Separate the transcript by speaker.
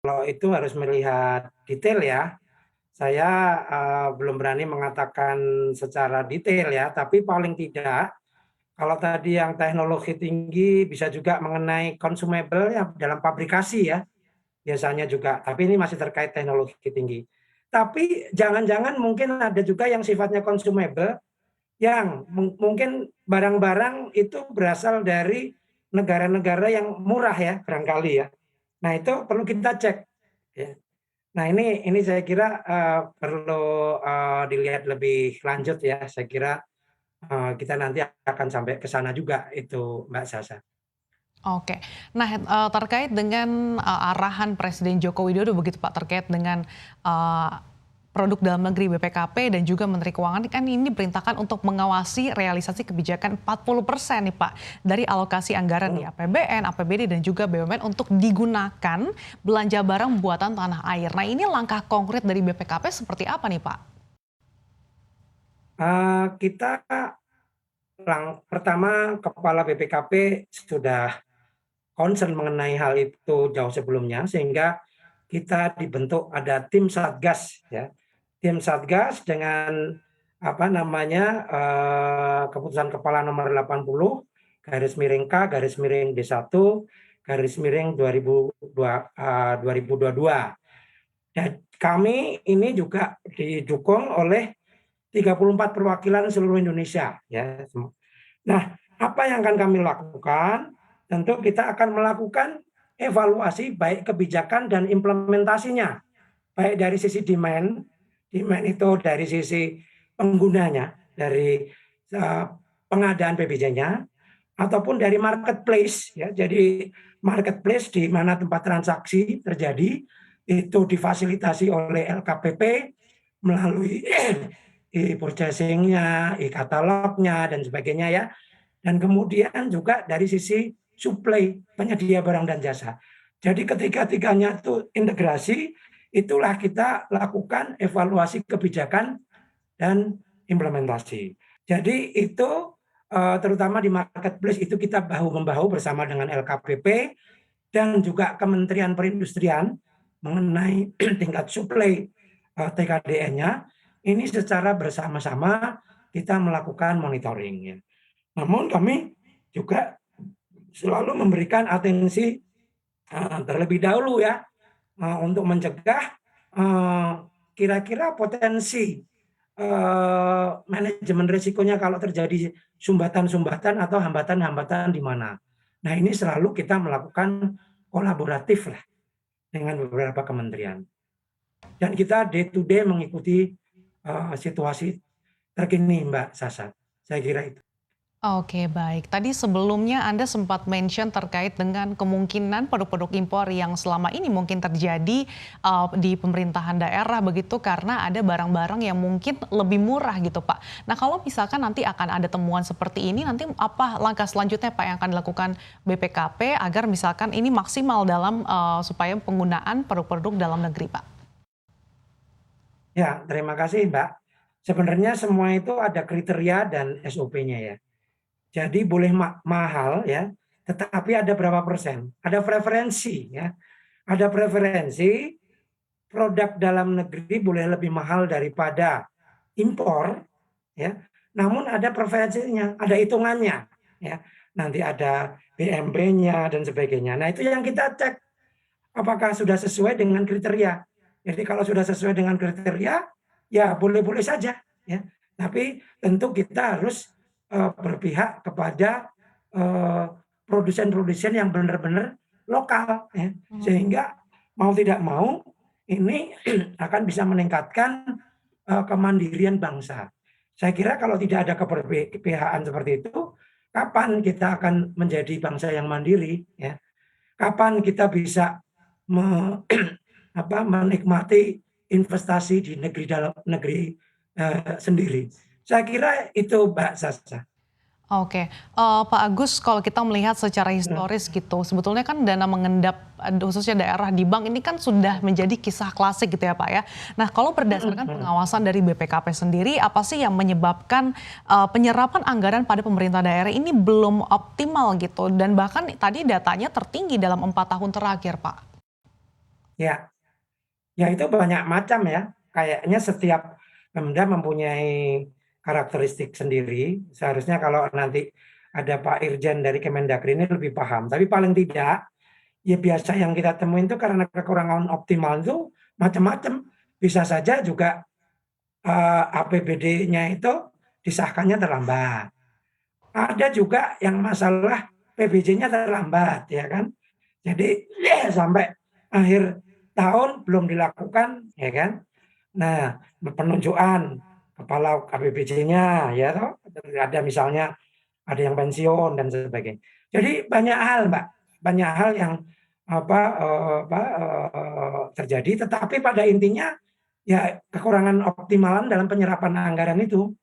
Speaker 1: Kalau itu harus melihat detail ya. Saya, belum berani mengatakan secara detail ya, tapi paling tidak kalau tadi yang teknologi tinggi bisa juga mengenai consumable ya dalam pabrikasi ya, biasanya juga, tapi ini masih terkait teknologi tinggi. Tapi jangan-jangan mungkin ada juga yang sifatnya consumable yang mungkin barang-barang itu berasal dari negara-negara yang murah ya, barangkali ya. Nah, itu perlu kita cek ya. Nah, ini saya kira, perlu, dilihat lebih lanjut ya. Saya kira, kita nanti akan sampai ke sana juga itu, Mbak Sasa.
Speaker 2: Oke. Nah, terkait dengan, arahan Presiden Joko Widodo begitu Pak, terkait dengan, eee, produk dalam negeri BPKP dan juga Menteri Keuangan kan ini diperintahkan untuk mengawasi realisasi kebijakan 40% nih Pak, dari alokasi anggaran di
Speaker 1: Mhm.
Speaker 2: APBN, APBD dan juga BUMN untuk digunakan belanja barang buatan tanah air. Nah, ini langkah konkret dari BPKP seperti apa nih Pak?
Speaker 1: Kita pertama kepala BPKP sudah concern mengenai hal itu jauh sebelumnya, sehingga kita dibentuk ada tim Satgas ya. Tim Satgas dengan apa namanya, keputusan kepala nomor 80 garis miring K garis miring D1 garis miring 2022. Dan kami ini juga didukung oleh 34 perwakilan seluruh Indonesia ya. Nah, apa yang akan kami lakukan? Tentu kita akan melakukan evaluasi baik kebijakan dan implementasinya, baik dari sisi demand, demand itu dari sisi penggunanya, dari pengadaan PBJ-nya, ataupun dari marketplace ya. Jadi marketplace di mana tempat transaksi terjadi itu difasilitasi oleh LKPP melalui e-purchasing-nya, e-katalognya dan sebagainya ya. Dan kemudian juga dari sisi supply, penyedia barang dan jasa. Jadi ketiga-tiganya itu integrasi, itulah kita lakukan evaluasi kebijakan dan implementasi. Jadi itu terutama di marketplace itu kita bahu-membahu bersama dengan LKPP dan juga Kementerian Perindustrian mengenai tingkat supply TKDN-nya. Ini secara bersama-sama kita melakukan monitoring ya. Namun kami juga selalu memberikan atensi terlebih dahulu ya untuk mencegah kira-kira potensi manajemen risikonya kalau terjadi sumbatan-sumbatan atau hambatan-hambatan di mana. Nah, ini selalu kita melakukan kolaboratif lah dengan beberapa kementerian. Dan kita day to day mengikuti situasi terkini, Mbak Sasa. Saya kira itu.
Speaker 2: Oke, baik. Tadi sebelumnya Anda sempat mention terkait dengan kemungkinan produk-produk impor yang selama ini mungkin terjadi di pemerintahan daerah begitu karena ada barang-barang yang mungkin lebih murah gitu, Pak. Nah, kalau misalkan nanti akan ada temuan seperti ini, nanti apa langkah selanjutnya Pak yang akan dilakukan BPKP agar misalkan ini maksimal dalam supaya penggunaan produk-produk dalam negeri, Pak?
Speaker 1: Ya, terima kasih, Mbak. Sebenarnya semua itu ada kriteria dan SOP-nya ya. Jadi boleh mahal ya, tetapi ada berapa persen? Ada preferensi ya. Ada preferensi produk dalam negeri boleh lebih mahal daripada impor ya. Namun ada preferensinya, ada hitungannya ya. Nanti ada BMB-nya dan sebagainya. Nah, itu yang kita cek apakah sudah sesuai dengan kriteria. Jadi kalau sudah sesuai dengan kriteria, ya boleh-boleh saja ya. Tapi tentu kita harus berpihak kepada produsen-produsen yang benar-benar lokal ya. Sehingga mau tidak mau ini akan bisa meningkatkan kemandirian bangsa. Saya kira kalau tidak ada keberpihakan seperti itu, kapan kita akan menjadi bangsa yang mandiri ya? Kapan kita bisa menikmati investasi di negeri dalam negeri sendiri. Saya kira itu, Mbak Sasa.
Speaker 2: Oke, Pak Agus, kalau kita melihat secara historis gitu, sebetulnya kan dana mengendap, khususnya daerah di bank ini kan sudah menjadi kisah klasik gitu ya Pak ya. Nah kalau berdasarkan pengawasan dari BPKP sendiri, apa sih yang menyebabkan penyerapan anggaran pada pemerintah daerah ini belum optimal gitu, dan bahkan tadi datanya tertinggi dalam 4 tahun terakhir Pak?
Speaker 1: Ya, ya itu banyak macam ya. Kayaknya setiap Pemda mempunyai karakteristik sendiri. Seharusnya kalau nanti ada Pak Irjen dari Kemendagri ini lebih paham. Tapi paling tidak, ya biasa yang kita temuin itu karena kekurangan optimal itu macam-macam. Bisa saja juga APBD-nya itu disahkannya terlambat. Ada juga yang masalah PBJ-nya terlambat, ya kan? Jadi ya, sampai akhir tahun belum dilakukan, ya kan? Nah, penunjukan kepala KPBJ-nya, ya toh, ada misalnya ada yang pensiun dan sebagainya. Jadi banyak hal, Mbak, banyak hal yang terjadi, tetapi pada intinya ya kekurangan optimalan dalam penyerapan anggaran itu.